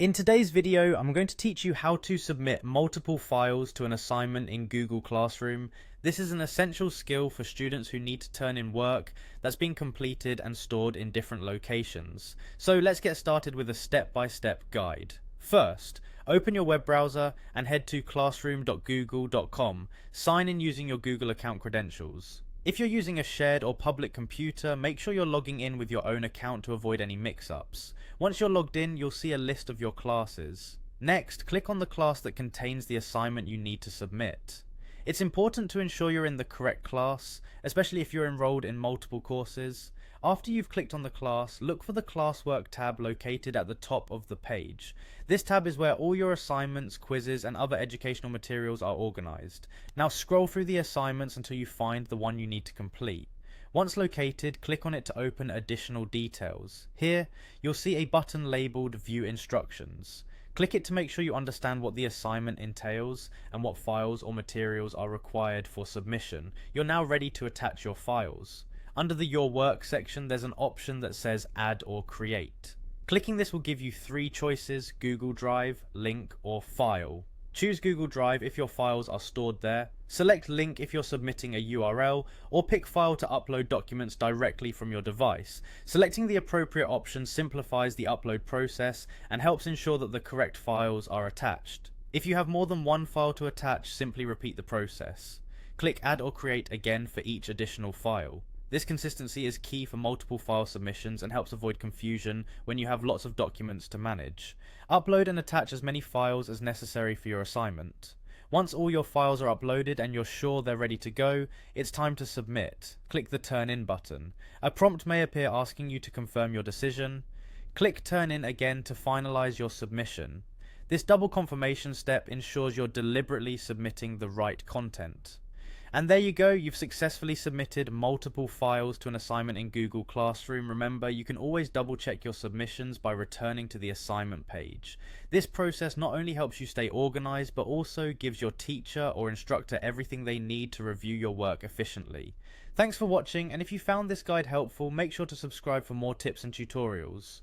In today's video, I'm going to teach you how to submit multiple files to an assignment in Google Classroom. This is an essential skill for students who need to turn in work that's been completed and stored in different locations. So let's get started with a step-by-step guide. First, open your web browser and head to classroom.google.com. Sign in using your Google account credentials. If you're using a shared or public computer, make sure you're logging in with your own account to avoid any mix-ups. Once you're logged in, you'll see a list of your classes. Next, click on the class that contains the assignment you need to submit. It's important to ensure you're in the correct class, especially if you're enrolled in multiple courses. After you've clicked on the class, look for the Classwork tab located at the top of the page. This tab is where all your assignments, quizzes, and other educational materials are organized. Now scroll through the assignments until you find the one you need to complete. Once located, click on it to open additional details. Here, you'll see a button labeled View Instructions. Click it to make sure you understand what the assignment entails and what files or materials are required for submission. You're now ready to attach your files. Under the Your Work section, there's an option that says Add or Create. Clicking this will give you three choices: Google Drive, Link, or File. Choose Google Drive if your files are stored there. Select Link if you're submitting a URL, or pick File to upload documents directly from your device. Selecting the appropriate option simplifies the upload process and helps ensure that the correct files are attached. If you have more than one file to attach, simply repeat the process. Click Add or Create again for each additional file. This consistency is key for multiple file submissions and helps avoid confusion when you have lots of documents to manage. Upload and attach as many files as necessary for your assignment. Once all your files are uploaded and you're sure they're ready to go, it's time to submit. Click the Turn In button. A prompt may appear asking you to confirm your decision. Click Turn In again to finalize your submission. This double confirmation step ensures you're deliberately submitting the right content. And there you go, you've successfully submitted multiple files to an assignment in Google Classroom. Remember, you can always double check your submissions by returning to the assignment page. This process not only helps you stay organized, but also gives your teacher or instructor everything they need to review your work efficiently. Thanks for watching, and if you found this guide helpful, make sure to subscribe for more tips and tutorials.